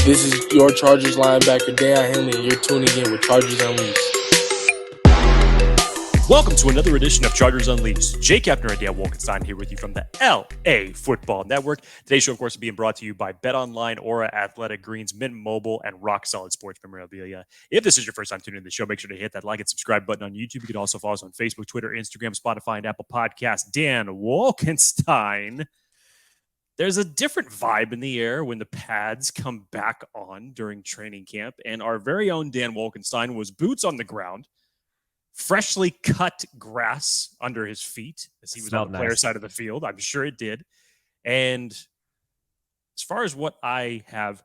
This is your Chargers linebacker, Daiyan Henley, and you're tuning in with Chargers Unleashed. Welcome to another edition of Chargers Unleashed. Jake Hefner and Wolkenstein here with you from the LAFB Network. Today's show, of course, is being brought to you by BetOnline, Aura Athletic Greens, Mint Mobile, and Rock Solid Sports Memorabilia. If this is your first time tuning in to the show, make sure to hit that like and subscribe button on YouTube. You can also follow us on Facebook, Twitter, Instagram, Spotify, and Apple Podcasts. Dan Wolkenstein. There's a different vibe in the air when the pads come back on during training camp, and our very own Dan Wolkenstein was boots on the ground, freshly cut grass under his feet as he was on the player side of the field. I'm sure it did. And as far as what I have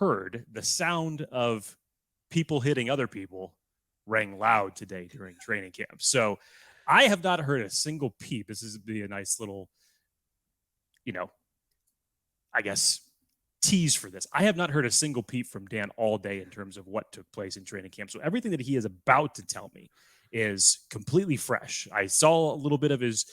heard, the sound of people hitting other people rang loud today during training camp. So I have not heard a single peep. This is be a nice little, I guess, tease for this. I have not heard a single peep from Dan all day in terms of what took place in training camp. So everything that he is about to tell me is completely fresh. I saw a little bit of his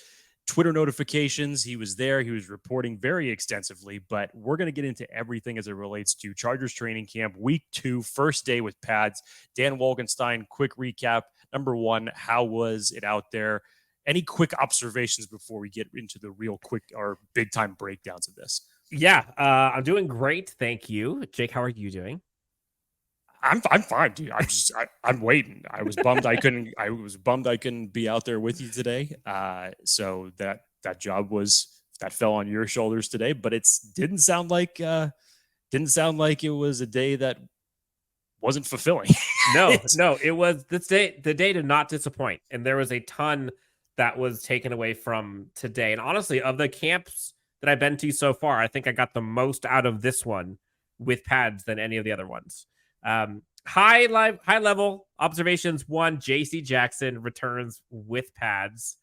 Twitter notifications. He was there. He was reporting very extensively, but we're going to get into everything as it relates to Chargers training camp, week 2, first day with pads. Dan Wolkenstein, quick recap. Number 1, how was it out there? Any quick observations before we get into the real quick or big time breakdowns of this? Yeah, I'm doing great. Thank you. Jake, how are you doing? I'm fine, dude. I'm waiting. I was bummed I couldn't be out there with you today. So that job that fell on your shoulders today, but it didn't sound like it was a day that wasn't fulfilling. No, it was the day did not disappoint. And there was a ton that was taken away from today. And honestly, of the camps that I've been to so far, I think I got the most out of this one with pads than any of the other ones. High level observations. 1, JC Jackson returns with pads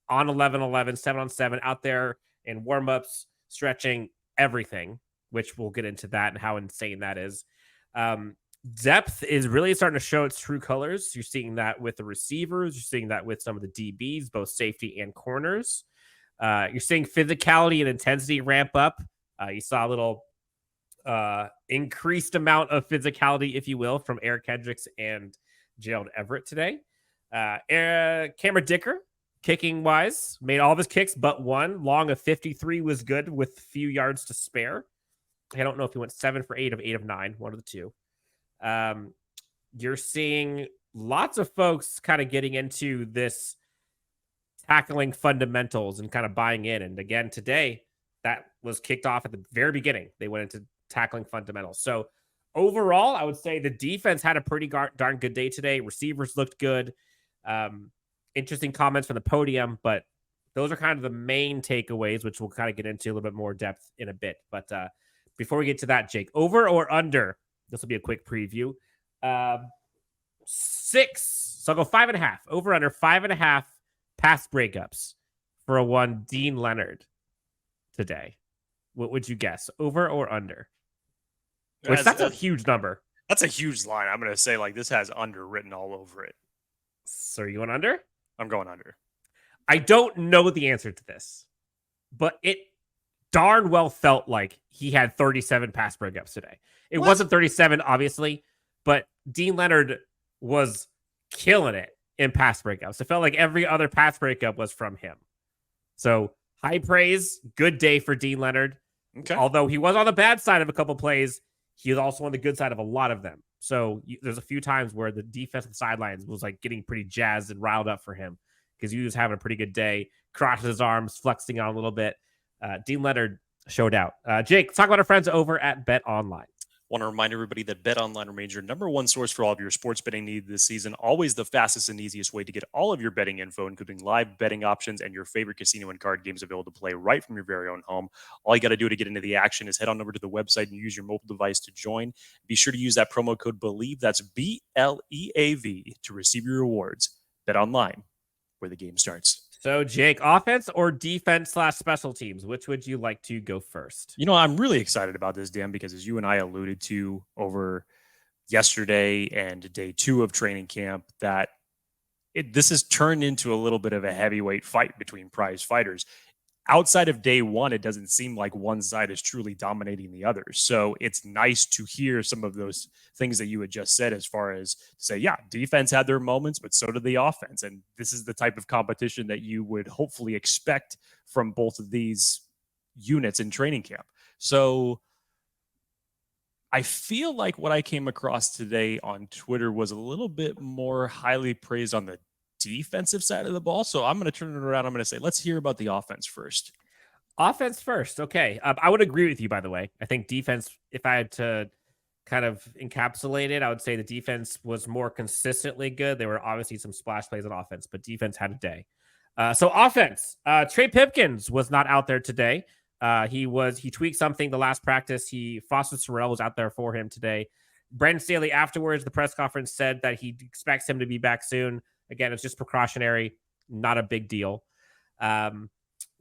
on 11-11, 7-on-7 out there in warmups, stretching, everything, which we'll get into that and how insane that is. Depth is really starting to show its true colors. You're seeing that with the receivers. You're seeing that with some of the DBs, both safety and corners. You're seeing physicality and intensity ramp up. You saw a little increased amount of physicality, if you will, from Eric Kendricks and Gerald Everett today. Cameron Dicker, kicking wise, made all of his kicks but one. Long of 53 was good with few yards to spare. I don't know if he went 7 for 8 of 8 of 9, one of the two. You're seeing lots of folks kind of getting into this tackling fundamentals and kind of buying in. And again, today, that was kicked off at the very beginning. They went into tackling fundamentals. So overall, I would say the defense had a pretty darn good day today. Receivers looked good. Interesting comments from the podium, but those are kind of the main takeaways, which we'll kind of get into a little bit more depth in a bit. But before we get to that, Jake, over or under? This will be a quick preview. 6. So I'll go 5.5. Over under 5.5 pass breakups for a one Dean Leonard today. What would you guess? Over or under? Which that's a huge number. That's a huge line. I'm going to say this has under written all over it. So are you going under? I'm going under. I don't know the answer to this, but it darn well felt like he had 37 pass breakups today. It wasn't 37, obviously, but Dean Leonard was killing it in pass breakups. It felt like every other pass breakup was from him. So high praise, good day for Dean Leonard. Okay. Although he was on the bad side of a couple plays, he was also on the good side of a lot of them. So there's a few times where the defensive sidelines was getting pretty jazzed and riled up for him because he was having a pretty good day, crosses his arms, flexing on a little bit. Dean Leonard showed out. Jake, let's talk about our friends over at BetOnline. Want to remind everybody that BetOnline remains your number one source for all of your sports betting needs this season. Always the fastest and easiest way to get all of your betting info, including live betting options and your favorite casino and card games available to play right from your very own home. All you got to do to get into the action is head on over to the website and use your mobile device to join. Be sure to use that promo code BELIEVE, that's BLEAV, to receive your rewards. BetOnline, where the game starts. So, Jake, offense or defense / special teams? Which would you like to go first? I'm really excited about this, Dan, because as you and I alluded to over yesterday and day 2 of training camp, that this has turned into a little bit of a heavyweight fight between prize fighters. outside of day one, it doesn't seem like one side is truly dominating the other. So it's nice to hear some of those things that you had just said, as far as to say, yeah, defense had their moments, but so did the offense. And this is the type of competition that you would hopefully expect from both of these units in training camp. So I feel like what I came across today on Twitter was a little bit more highly praised on the defensive side of the ball. So I'm going to turn it around. I'm going to say, let's hear about the offense first. Offense first. Okay. I would agree with you, by the way. I think defense, if I had to kind of encapsulate it, I would say the defense was more consistently good. There were obviously some splash plays on offense, but defense had a day. So offense, Trey Pipkins was not out there today. He tweaked something the last practice. Foster Sorrell was out there for him today. Brandon Staley afterwards, the press conference, said that he expects him to be back soon. Again, it's just precautionary, not a big deal.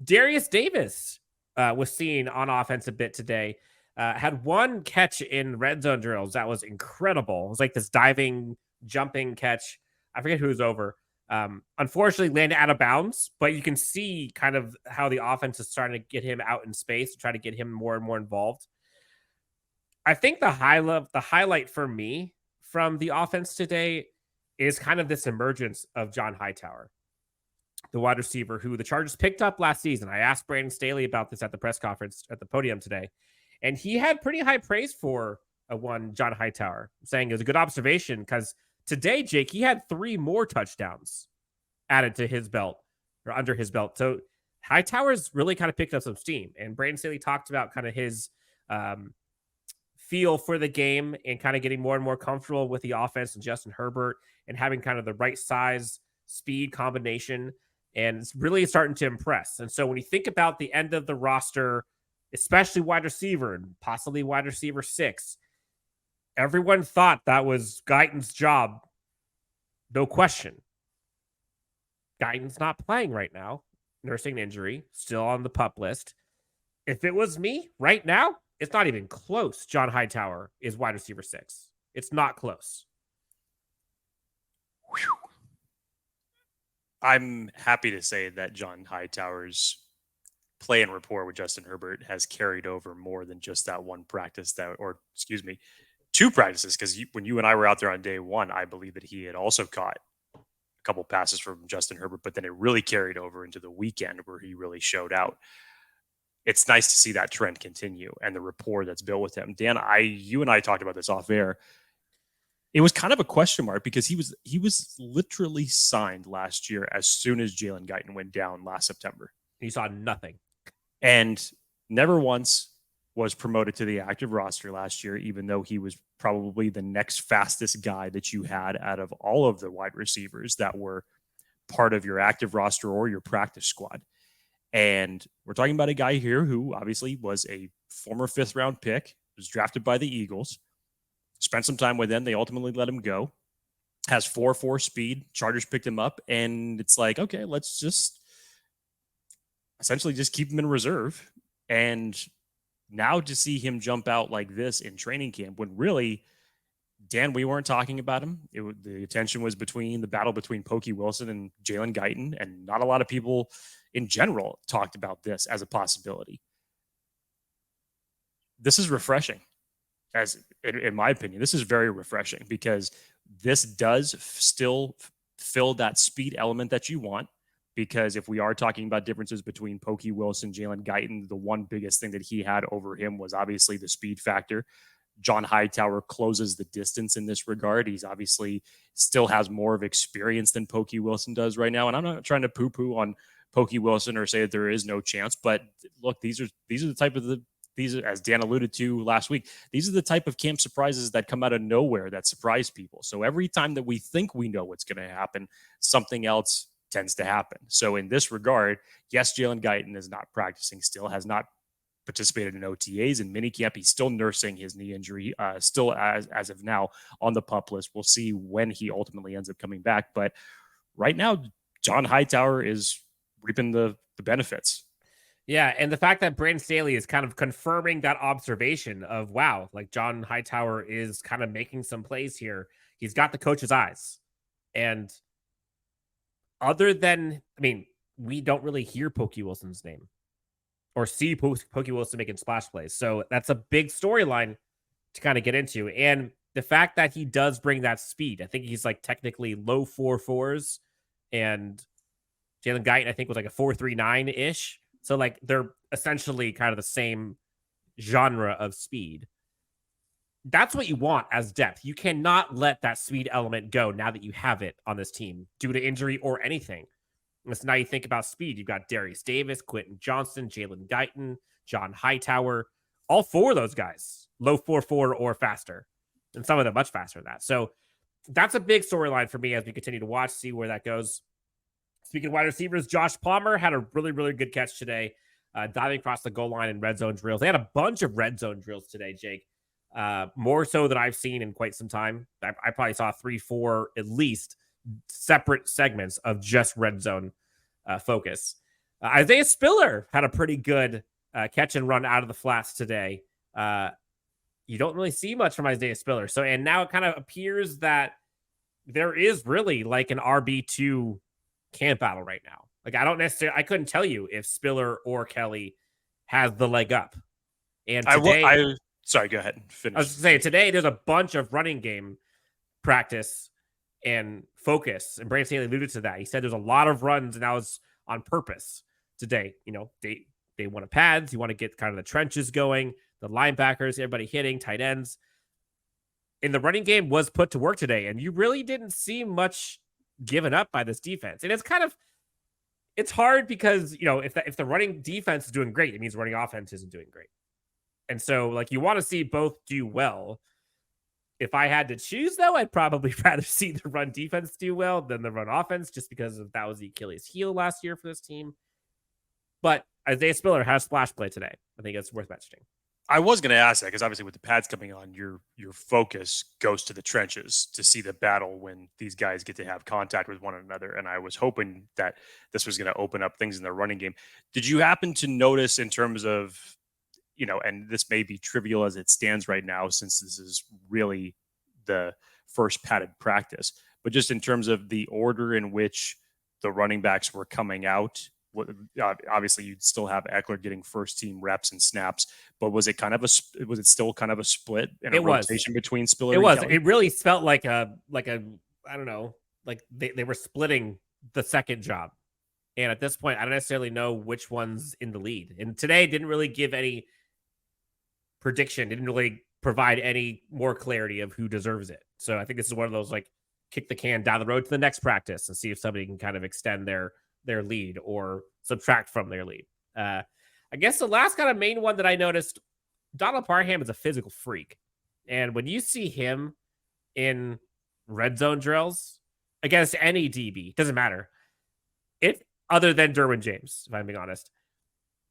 Darius Davis was seen on offense a bit today. Had one catch in red zone drills that was incredible. It was like this diving, jumping catch. I forget who was over. Unfortunately, landed out of bounds, but you can see kind of how the offense is starting to get him out in space to try to get him more and more involved. I think the highlight for me from the offense today is kind of this emergence of John Hightower, the wide receiver who the Chargers picked up last season. I asked Brandon Staley about this at the press conference at the podium today, and he had pretty high praise for John Hightower, saying it was a good observation because today, Jake, he had 3 more touchdowns added to his belt or under his belt. So Hightower's really kind of picked up some steam, and Brandon Staley talked about kind of his feel for the game and kind of getting more and more comfortable with the offense and Justin Herbert and having kind of the right size speed combination. And it's really starting to impress. And so when you think about the end of the roster, especially wide receiver and possibly wide receiver 6, everyone thought that was Guyton's job. No question. Guyton's not playing right now. Nursing an injury, still on the PUP list. If it was me right now, it's not even close. John Hightower is wide receiver 6. It's not close. Whew. I'm happy to say that John Hightower's play and rapport with Justin Herbert has carried over more than just that one practice 2 practices. Because when you and I were out there on day one, I believe that he had also caught a couple passes from Justin Herbert, but then it really carried over into the weekend where he really showed out. It's nice to see that trend continue and the rapport that's built with him. Dan, you and I talked about this off air. It was kind of a question mark because he was literally signed last year as soon as Jalen Guyton went down last September. He saw nothing. And never once was promoted to the active roster last year, even though he was probably the next fastest guy that you had out of all of the wide receivers that were part of your active roster or your practice squad. And we're talking about a guy here who obviously was a former 5th round pick, was drafted by the Eagles, spent some time with them. They ultimately let him go, has 4.4 speed. Chargers picked him up, and it's like, okay, let's just essentially just keep him in reserve. And now to see him jump out like this in training camp, when really, Dan, we weren't talking about him. The attention was between the battle between Pokey Wilson and Jalen Guyton, and not a lot of people in general talked about this as a possibility. This is refreshing, in my opinion. This is very refreshing because this does still fill that speed element that you want. Because if we are talking about differences between Pokey Wilson, Jalen Guyton, the one biggest thing that he had over him was obviously the speed factor. John Hightower closes the distance in this regard. He's obviously still has more of experience than Pokey Wilson does right now. And I'm not trying to poo-poo on Pokey Wilson or say that there is no chance, but look, these are the type of these, as Dan alluded to last week, these are the type of camp surprises that come out of nowhere that surprise people. So every time that we think we know what's going to happen, something else tends to happen. So in this regard, yes, Jalen Guyton is not practicing still, has not participated in OTAs and minicamp. He's still nursing his knee injury, still as of now on the PUP list. We'll see when he ultimately ends up coming back. But right now, John Hightower is reaping the benefits. Yeah, and the fact that Brandon Staley is kind of confirming that observation of, wow, like John Hightower is kind of making some plays here. He's got the coach's eyes. And other than, we don't really hear Pokey Wilson's name. or see Pokey Wilson making splash plays. So that's a big storyline to kind of get into. And the fact that he does bring that speed, I think he's like technically low 4.4s, and Jalen Guyton, I think, was like a 4.39 ish. So like they're essentially kind of the same genre of speed. That's what you want as depth. You cannot let that speed element go now that you have it on this team due to injury or anything. And so now you think about speed. You've got Darius Davis, Quentin Johnston, Jalen Guyton, John Hightower. All four of those guys, low 4.4 or faster. And some of them much faster than that. So that's a big storyline for me as we continue to watch, see where that goes. Speaking of wide receivers, Josh Palmer had a really, really good catch today, diving across the goal line in red zone drills. They had a bunch of red zone drills today, Jake. More so than I've seen in quite some time. I probably saw 3-4 at least separate segments of just red zone focus. Isaiah Spiller had a pretty good catch and run out of the flats today. You don't really see much from Isaiah Spiller. So, and now it kind of appears that there is really like an RB2 camp battle right now. Like, I couldn't tell you if Spiller or Kelly has the leg up. And today, sorry, go ahead and finish. I was saying today there's a bunch of running game practice and focus, and Brandon Staley alluded to that. He said there's a lot of runs, and that was on purpose today. You know, they want to pads, you want to get kind of the trenches going, the linebackers, everybody hitting, tight ends. And the running game was put to work today, and you really didn't see much given up by this defense. And it's hard because, you know, if the running defense is doing great, it means running offense isn't doing great. And so, like, you want to see both do well. If I had to choose, though, I'd probably rather see the run defense do well than the run offense, just because that was the Achilles heel last year for this team. But Isaiah Spiller has splash play today. I think it's worth mentioning. I was going to ask that because obviously with the pads coming on, your focus goes to the trenches to see the battle when these guys get to have contact with one another. And I was hoping that this was going to open up things in the running game. Did you happen to notice in terms of, you know, and this may be trivial as it stands right now, since this is really the first padded practice, but just in terms of the order in which the running backs were coming out, obviously you'd still have Ekeler getting first team reps and snaps, but was it still kind of a split and a rotation between Spiller and Kelly? It really felt like a I don't know, like they were splitting the second job. And at this point, I don't necessarily know which one's in the lead. And today didn't really give any prediction, didn't really provide any more clarity of who deserves it. So I think this is one of those, like, kick the can down the road to the next practice and see if somebody can kind of extend their lead or subtract from their lead. I guess the last kind of main one that I noticed, Donald Parham is a physical freak. And when you see him in red zone drills against any DB, doesn't matter, if other than Derwin James, if I'm being honest,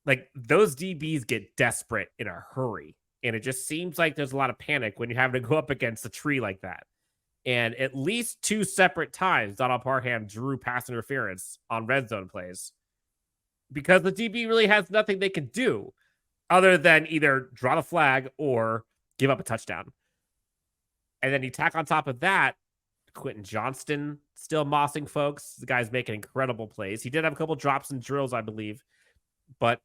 like, those DBs get desperate in a hurry. And it just seems like there's a lot of panic when you're having to go up against a tree like that. And at least 2 separate times, Donald Parham drew pass interference on red zone plays because the DB really has nothing they can do other than either draw the flag or give up a touchdown. And then you tack on top of that, Quentin Johnston still mossing folks. The guy's making incredible plays. He did have a couple drops and drills, I believe, but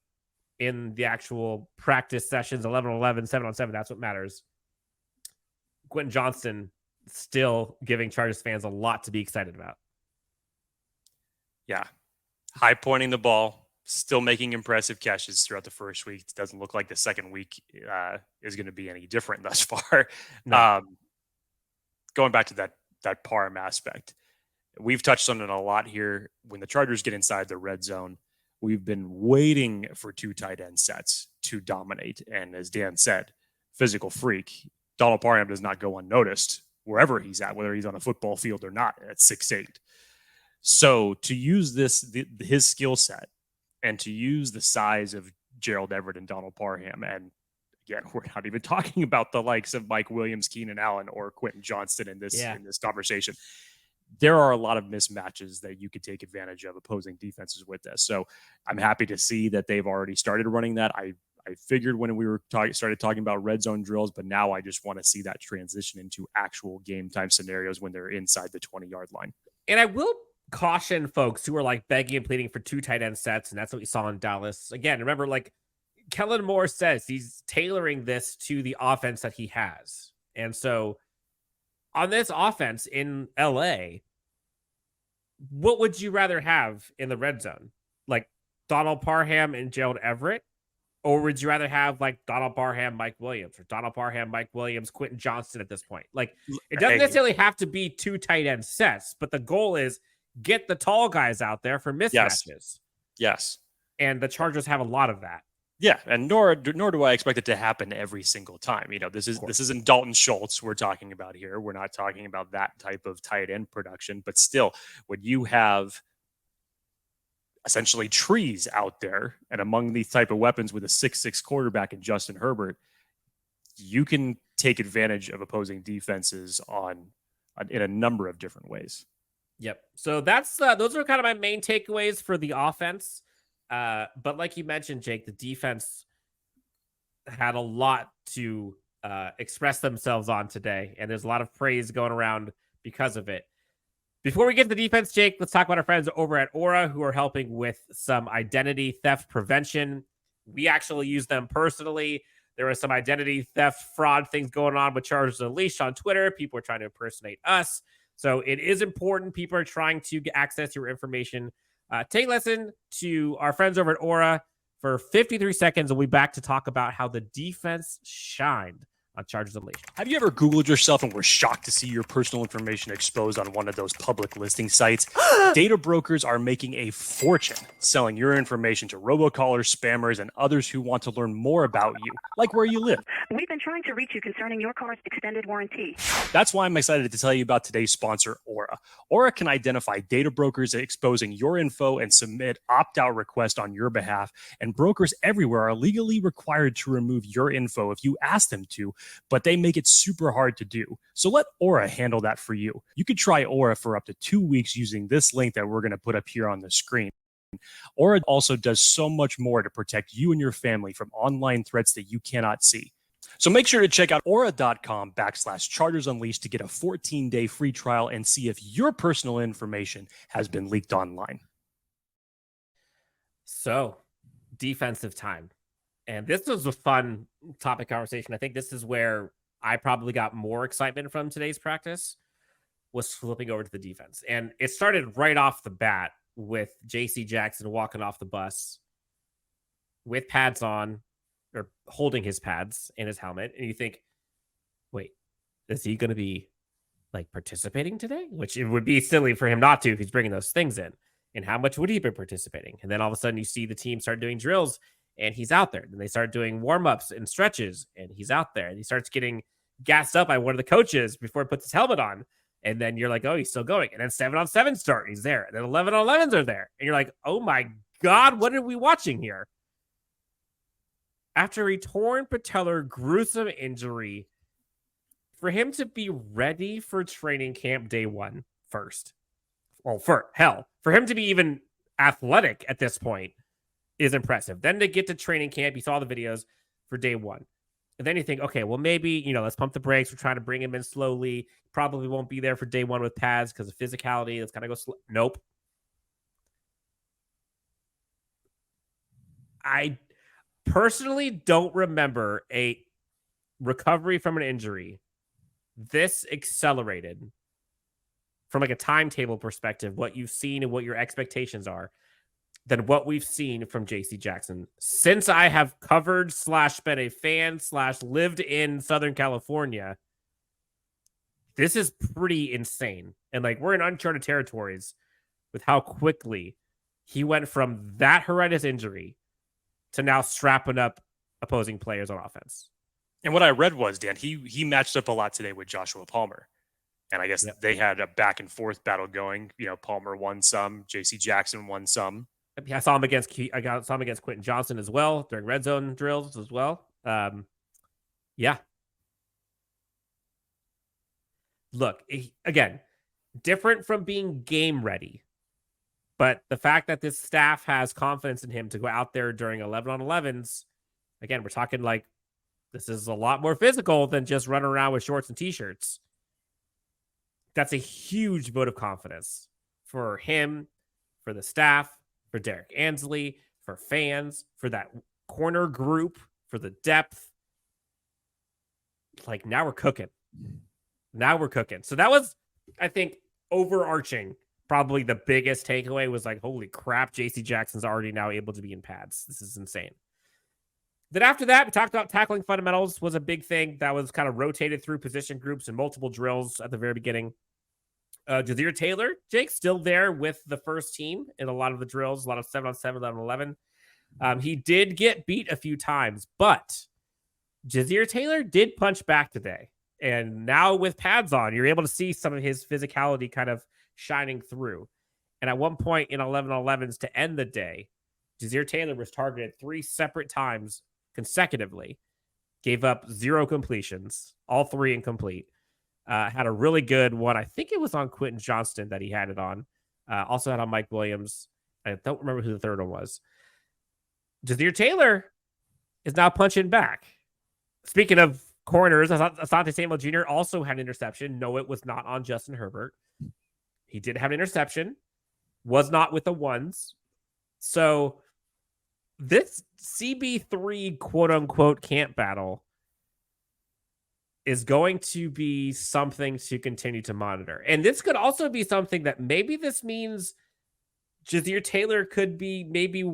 in the actual practice sessions, 11-on-11, 7-on-7, that's what matters. Quentin Johnston still giving Chargers fans a lot to be excited about. Yeah. High pointing the ball, still making impressive catches throughout the first week. It doesn't look like the second week is going to be any different thus far. No. Going back to that Parham aspect, we've touched on it a lot here. When the Chargers get inside the red zone, we've been waiting for 2 tight end sets to dominate. And as Dan said, physical freak. Donald Parham does not go unnoticed wherever he's at, whether he's on a football field or not, at 6'8". So to use his skill set and to use the size of Gerald Everett and Donald Parham, and again, we're not even talking about the likes of Mike Williams, Keenan Allen, or Quentin Johnston in this conversation. There are a lot of mismatches that you could take advantage of opposing defenses with this. So I'm happy to see that they've already started running that. I figured when we were started talking about red zone drills, but now I just want to see that transition into actual game time scenarios when they're inside the 20-yard line. And I will caution folks who are like begging and pleading for 2 tight end sets, and that's what we saw in Dallas. Again, remember, like, Kellen Moore says he's tailoring this to the offense that he has. And so on this offense in LA, what would you rather have in the red zone? Like Donald Parham and Gerald Everett? Or would you rather have like Donald Parham, Mike Williams, or Donald Parham, Mike Williams, Quentin Johnston at this point? Like, it doesn't necessarily have to be 2 tight end sets, but the goal is get the tall guys out there for mismatches. Yes. And the Chargers have a lot of that. Yeah, and nor do I expect it to happen every single time. You know, this isn't Dalton Schultz we're talking about here. We're not talking about that type of tight end production, but still, when you have essentially trees out there, and among these type of weapons with a 6'6" quarterback in Justin Herbert, you can take advantage of opposing defenses in a number of different ways. Yep. So that's those are kind of my main takeaways for the offense. But like you mentioned, Jake, the defense had a lot to express themselves on today, and there's a lot of praise going around because of it. Before we get to the defense, Jake, let's talk about our friends over at Aura who are helping with some identity theft prevention. We actually use them personally. There was some identity theft fraud things going on with Chargers Unleashed on Twitter. People are trying to impersonate us. So it is important. People are trying to access your information. Take a listen to our friends over at Aura for 53 seconds. We'll be back to talk about how the defense shined on Chargers Unleashed. Have you ever Googled yourself and were shocked to see your personal information exposed on one of those public listing sites? Data brokers are making a fortune selling your information to robocallers, spammers, and others who want to learn more about you, like where you live. We've been trying to reach you concerning your car's extended warranty. That's why I'm excited to tell you about today's sponsor, Aura. Aura can identify data brokers exposing your info and submit opt-out requests on your behalf, and brokers everywhere are legally required to remove your info if you ask them to, but they make it super hard to do. So let Aura handle that for you. You could try Aura for up to 2 weeks using this link that we're going to put up here on the screen. Aura also does so much more to protect you and your family from online threats that you cannot see. So make sure to check out aura.com/Chargers Unleashed to get a 14-day free trial and see if your personal information has been leaked online. So, defensive time. And this was a fun topic conversation. I think this is where I probably got more excitement from today's practice, was flipping over to the defense. And it started right off the bat with J.C. Jackson walking off the bus with pads on, or holding his pads and his helmet. And you think, wait, is he going to be like participating today? Which it would be silly for him not to if he's bringing those things in. And how much would he be participating? And then all of a sudden you see the team start doing drills and he's out there. Then they start doing warm-ups and stretches and he's out there. And he starts getting gassed up by one of the coaches before he puts his helmet on. And then you're like, oh, he's still going. And then 7-on-7 start, he's there. And then 11-on-11s are there. And you're like, oh my God, what are we watching here? After a torn patellar gruesome injury, for him to be ready for training camp day one first. Well, for him to be even athletic at this point is impressive. Then to get to training camp, you saw the videos for day one. And then you think, okay, well, maybe, let's pump the brakes. We're trying to bring him in slowly. Probably won't be there for day one with pads because of physicality. Let's kind of go slow. Nope. I personally don't remember a recovery from an injury this accelerated from like a timetable perspective, what you've seen and what your expectations are, than what we've seen from JC Jackson since I have covered / been a fan / lived in Southern California. This is pretty insane. And like, we're in uncharted territories with how quickly he went from that horrendous injury to now strapping up opposing players on offense. And what I read was, Dan, he matched up a lot today with Joshua Palmer. And I guess they had a back and forth battle going. Palmer won some, JC Jackson won some. I saw him against Quentin Johnston as well during red zone drills as well. Yeah. Look, again, different from being game ready, but the fact that this staff has confidence in him to go out there during 11-on-11s, again, we're talking like this is a lot more physical than just running around with shorts and t-shirts. That's a huge vote of confidence for him, for the staff, for Derek Ansley, for fans, for that corner group, for the depth. Like, now we're cooking. So that was, I think, overarching. Probably the biggest takeaway was like, holy crap, JC Jackson's already now able to be in pads. This is insane. Then after that, we talked about tackling fundamentals was a big thing that was kind of rotated through position groups and multiple drills at the very beginning. Jazir Taylor, Jake, still there with the first team in a lot of the drills, a lot of 7-on-7, 11-on-11. He did get beat a few times, but Jazir Taylor did punch back today. And now with pads on, you're able to see some of his physicality kind of shining through. And at one point in 11-on-11s to end the day, Jazir Taylor was targeted 3 separate times consecutively, gave up 0 completions, all 3 incomplete. Had a really good one. I think it was on Quentin Johnston that he had it on. Also had on Mike Williams. I don't remember who the third one was. Jazir Taylor is now punching back. Speaking of corners, Asante Samuel Jr. also had an interception. No, it was not on Justin Herbert. He did have an interception. Was not with the ones. So this CB3 quote-unquote camp battle is going to be something to continue to monitor. And this could also be something that maybe this means Jazir Taylor could be maybe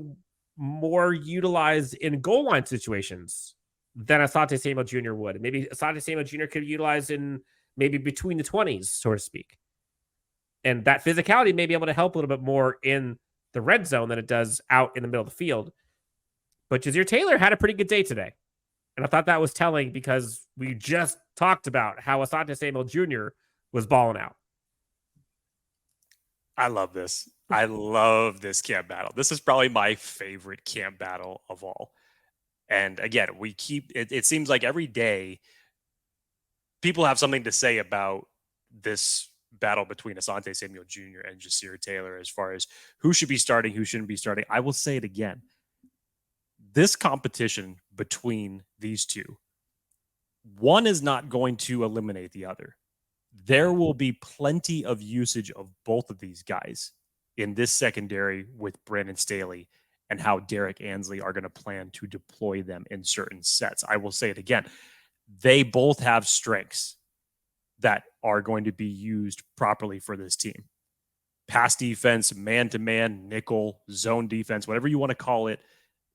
more utilized in goal line situations than Asante Samuel Jr. would. Maybe Asante Samuel Jr. could be utilized in maybe between the 20s, so to speak. And that physicality may be able to help a little bit more in the red zone than it does out in the middle of the field. But Jazir Taylor had a pretty good day today. And I thought that was telling because we just talked about how Asante Samuel Jr. was balling out. I love this. I love this camp battle. This is probably my favorite camp battle of all. And again, we keep it seems like every day people have something to say about this battle between Asante Samuel Jr. and Jazir Taylor as far as who should be starting, who shouldn't be starting. I will say it again. This competition between these two, one is not going to eliminate the other. There will be plenty of usage of both of these guys in this secondary with Brandon Staley and how Derek Ansley are going to plan to deploy them in certain sets. I will say it again. They both have strengths that are going to be used properly for this team. Pass defense, man-to-man, nickel, zone defense, whatever you want to call it,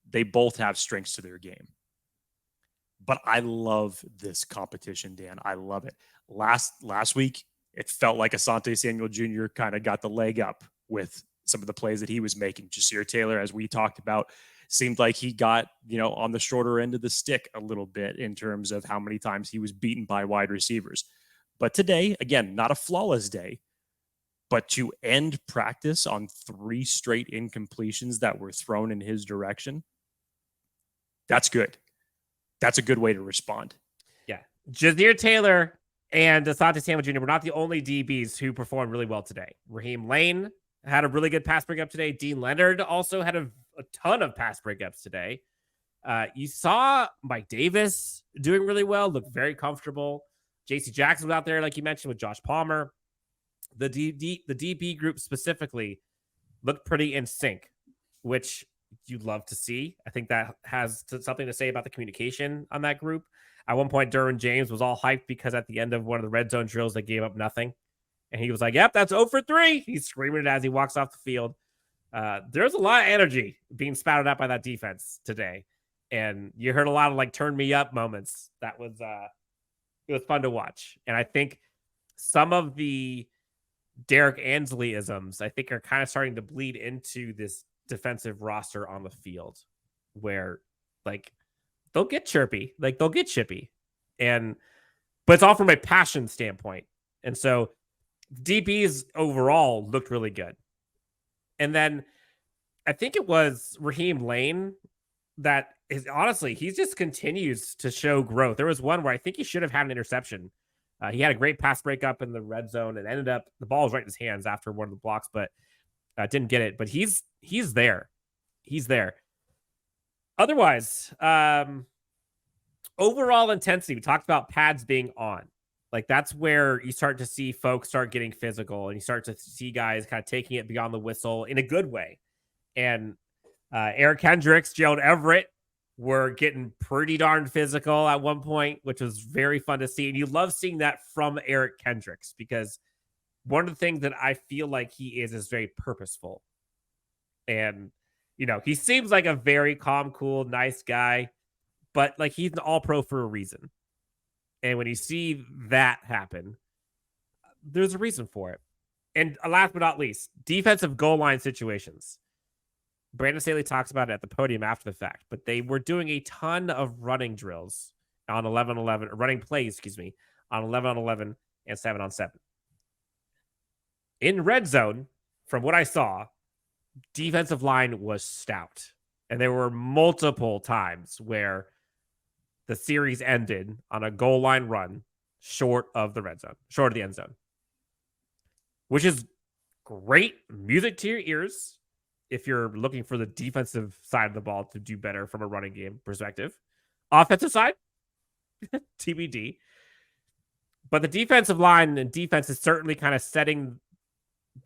they both have strengths to their game. But I love this competition, Dan. I love it. Last week, it felt like Asante Samuel Jr. kind of got the leg up with some of the plays that he was making. Jazir Taylor, as we talked about, seemed like he got, on the shorter end of the stick a little bit in terms of how many times he was beaten by wide receivers. But today, again, not a flawless day, but to end practice on 3 straight incompletions that were thrown in his direction, that's good. That's a good way to respond. Yeah. Jazir Taylor and Asante Samuel Jr. were not the only DBs who performed really well today. Raheem Lane had a really good pass breakup today. Dean Leonard also had a ton of pass breakups today. You saw Mike Davis doing really well, looked very comfortable. JC Jackson was out there, like you mentioned, with Josh Palmer. The DB group specifically looked pretty in sync, which you'd love to see. I think that has something to say about the communication on that group. At one point, Derwin James was all hyped because at the end of one of the red zone drills, they gave up nothing. And he was like, yep, that's 0 for 3. He's screaming it as he walks off the field. There's a lot of energy being spouted out by that defense today. And you heard a lot of turn me up moments. That was it was fun to watch. And I think some of the Derek Ansley-isms, I think, are kind of starting to bleed into this defensive roster on the field where they'll get chirpy, they'll get chippy. But it's all from a passion standpoint. And so DBs overall looked really good. And then I think it was Raheem Lane that is honestly, he just continues to show growth. There was one where I think he should have had an interception. He had a great pass breakup in the red zone and ended up, the ball was right in his hands after one of the blocks, but didn't get it. But he's there. He's there. Otherwise, overall intensity, we talked about pads being on. That's where you start to see folks start getting physical and you start to see guys kind of taking it beyond the whistle in a good way. And Eric Kendricks, Gerald Everett, were getting pretty darn physical at one point, which was very fun to see. And you love seeing that from Eric Kendricks, because one of the things that I feel like he is very purposeful. And, he seems like a very calm, cool, nice guy, but like he's an all-pro for a reason. And when you see that happen, there's a reason for it. And last but not least, defensive goal line situations. Brandon Staley talks about it at the podium after the fact, but they were doing a ton of running drills on 11-11, running plays, on 11-11 and 7-on-7. In red zone, from what I saw, defensive line was stout. And there were multiple times where the series ended on a goal line run short of the end zone, which is great music to your ears if you're looking for the defensive side of the ball to do better from a running game perspective. Offensive side, TBD. But the defensive line and defense is certainly kind of setting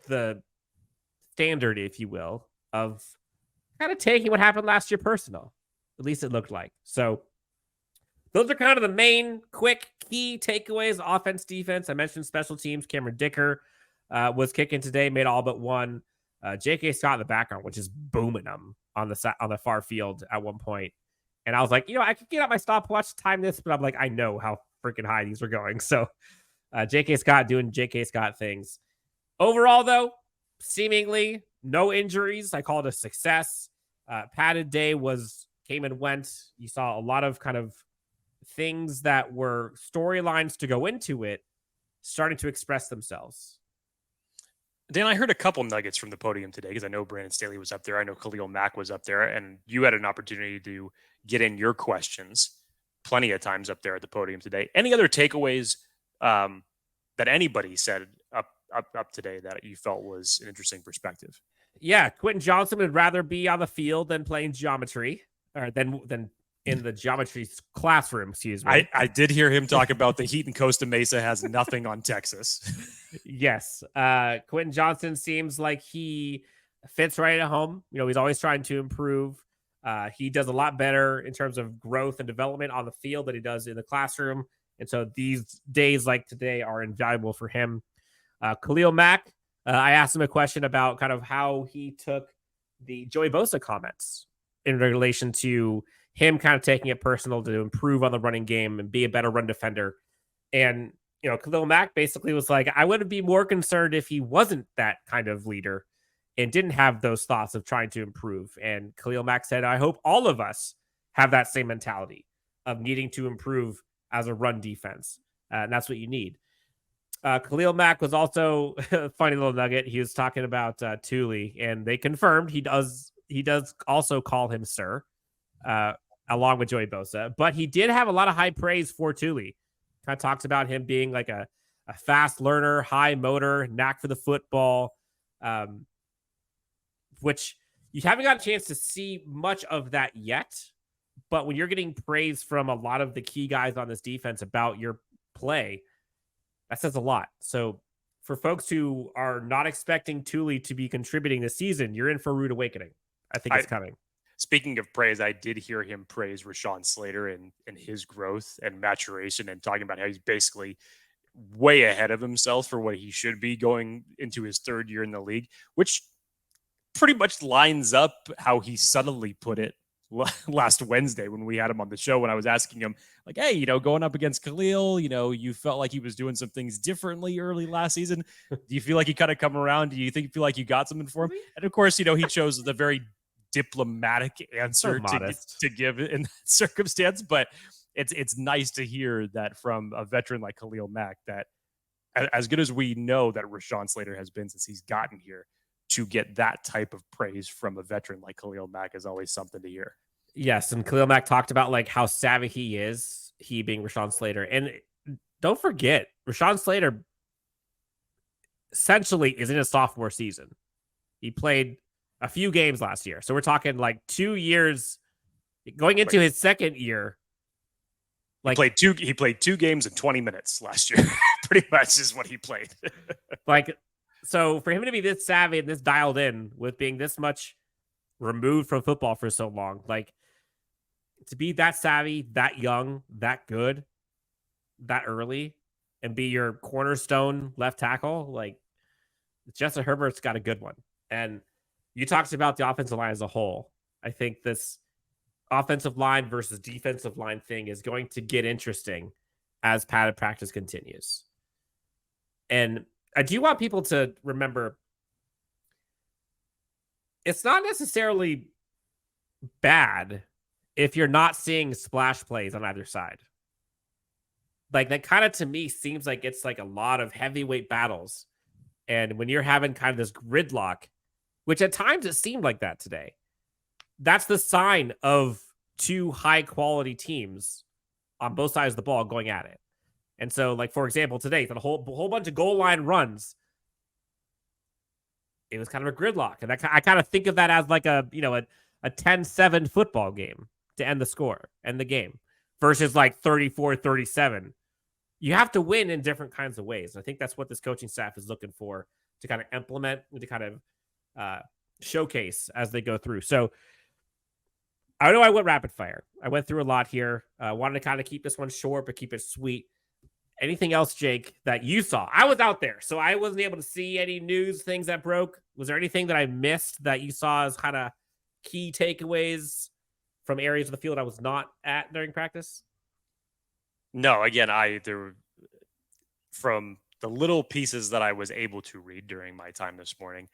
the standard, if you will, of kind of taking what happened last year personal. At least it looked like. So those are kind of the main quick key takeaways. Offense, defense. I mentioned special teams. Cameron Dicker was kicking today, made all but one. J.K. Scott in the background, which is booming them on the far field at one point. And I was like, I could get out my stopwatch to time this, but I'm like, I know how freaking high these are going. So J.K. Scott doing J.K. Scott things. Overall, though, seemingly no injuries. I call it a success. Padded day came and went. You saw a lot of kind of things that were storylines to go into it starting to express themselves. Dan, I heard a couple nuggets from the podium today because I know Brandon Staley was up there. I know Khalil Mack was up there, and you had an opportunity to get in your questions plenty of times up there at the podium today. Any other takeaways that anybody said up today that you felt was an interesting perspective? Yeah, Quentin Johnston would rather be on the field than playing geometry, or than in the geometry classroom, excuse me. I did hear him talk about the heat in Costa Mesa has nothing on Texas. Yes. Quentin Johnston seems like he fits right at home. He's always trying to improve. He does a lot better in terms of growth and development on the field than he does in the classroom. And so these days like today are invaluable for him. Khalil Mack, I asked him a question about kind of how he took the Joey Bosa comments in relation to him kind of taking it personal to improve on the running game and be a better run defender. And, Khalil Mack basically was like, I would be more concerned if he wasn't that kind of leader and didn't have those thoughts of trying to improve. And Khalil Mack said, I hope all of us have that same mentality of needing to improve as a run defense. And that's what you need. Khalil Mack was also a funny little nugget. He was talking about Tuli, and they confirmed he does also call him sir, along with Joey Bosa. But he did have a lot of high praise for Tuli. Kind of talks about him being like a fast learner, high motor, knack for the football, which you haven't got a chance to see much of that yet. But when you're getting praise from a lot of the key guys on this defense about your play, that says a lot. So for folks who are not expecting Tuli to be contributing this season, you're in for a rude awakening. I think it's coming. Speaking of praise, I did hear him praise Rashawn Slater and his growth and maturation, and talking about how he's basically way ahead of himself for what he should be going into his third year in the league, which pretty much lines up how he subtly put it last Wednesday when we had him on the show, when I was asking him, like, hey, going up against Khalil, you felt like he was doing some things differently early last season. Do you feel like he kind of come around? Do you feel like you got something for him? And of course, he chose the very diplomatic answer to give in that circumstance. But it's nice to hear that from a veteran like Khalil Mack, that as good as we know that Rashawn Slater has been since he's gotten here, to get that type of praise from a veteran like Khalil Mack is always something to hear. Yes, and Khalil Mack talked about like how savvy he is, he being Rashawn Slater. And don't forget, Rashawn Slater essentially is in his sophomore season. He played a few games last year. So we're talking like 2 years going into his second year. Like he played 2 games in 20 minutes last year. Pretty much is what he played. So for him to be this savvy and this dialed in with being this much removed from football for so long, like to be that savvy, that young, that good, that early, and be your cornerstone left tackle, like Justin Herbert's got a good one. And you talked about the offensive line as a whole. I think this offensive line versus defensive line thing is going to get interesting as padded practice continues. And I do want people to remember it's not necessarily bad if you're not seeing splash plays on either side. Like that kind of to me seems like it's like a lot of heavyweight battles. And when you're having kind of this gridlock, which at times it seemed like that today, that's the sign of two high quality teams on both sides of the ball going at it. And so, like, for example, today, the whole bunch of goal line runs, it was kind of a gridlock. And I kind of think of that as like a 10-7 football game to end the score, end the game, versus like 34-37. You have to win in different kinds of ways. And I think that's what this coaching staff is looking for to kind of implement, to kind of showcase as they go through. So I know I went rapid fire. I went through a lot here. Wanted to kind of keep this one short, but keep it sweet. Anything else, Jake, that you saw? I was out there, so I wasn't able to see any news, things that broke. Was there anything that I missed that you saw as kind of key takeaways from areas of the field I was not at during practice? No, again, from the little pieces that I was able to read during my time this morning,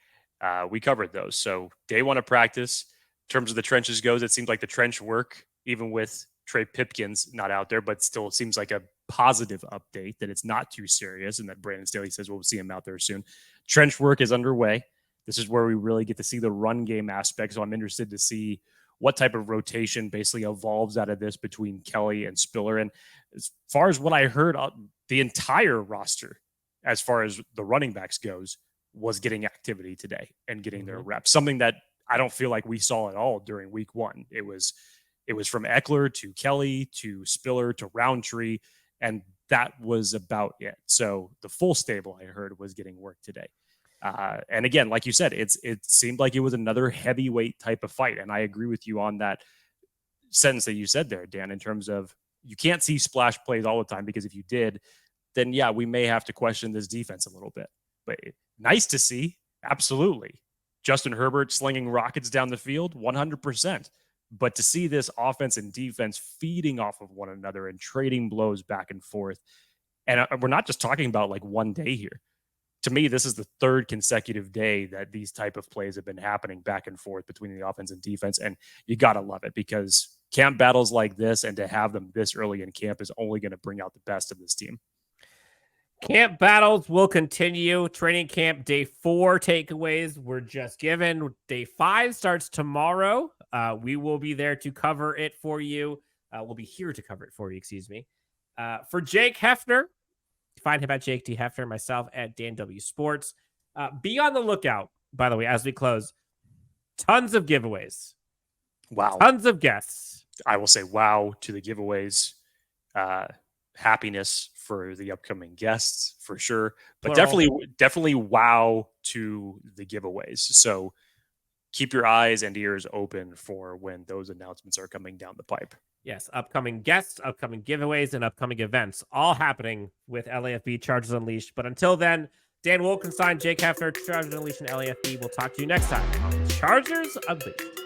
we covered those. So day one of practice, in terms of the trenches goes, it seems like the trench work, even with Trey Pipkins not out there, but still seems like a positive update that it's not too serious and that Brandon Staley says we'll see him out there soon. Trench work is underway. This is where we really get to see the run game aspect. So I'm interested to see what type of rotation basically evolves out of this between Kelly and Spiller. And as far as what I heard, the entire roster, as far as the running backs goes, was getting activity today and getting their reps, something that I don't feel like we saw at all during week one. It was from Ekeler to Kelly to Spiller to Roundtree, and that was about it. So the full stable, I heard, was getting work today. And again, like you said, it seemed like it was another heavyweight type of fight. And I agree with you on that sentence that you said there, Dan, in terms of you can't see splash plays all the time, because if you did, then yeah, we may have to question this defense a little bit. But nice to see. Absolutely. Justin Herbert slinging rockets down the field, 100%. But to see this offense and defense feeding off of one another and trading blows back and forth, and we're not just talking about like one day here. To me, this is the third consecutive day that these type of plays have been happening back and forth between the offense and defense, and you got to love it, because camp battles like this and to have them this early in camp is only going to bring out the best of this team. Camp battles will continue. Training camp day 4 takeaways were just given. Day 5 starts tomorrow. We will be there to cover it for you. We'll be here to cover it for you, excuse me. For Jake Hefner, find him at Jake D. Hefner, myself at Dan W. Sports. Be on the lookout, by the way, as we close. Tons of giveaways. Wow. Tons of guests. I will say wow to the giveaways. Happiness for the upcoming guests, for sure. But definitely wow to the giveaways. So keep your eyes and ears open for when those announcements are coming down the pipe. Yes, upcoming guests, upcoming giveaways, and upcoming events, all happening with LAFB Chargers Unleashed. But until then, Dan Wolkenstein, Jake Hefner, Chargers Unleashed, and LAFB. We'll talk to you next time on Chargers Unleashed.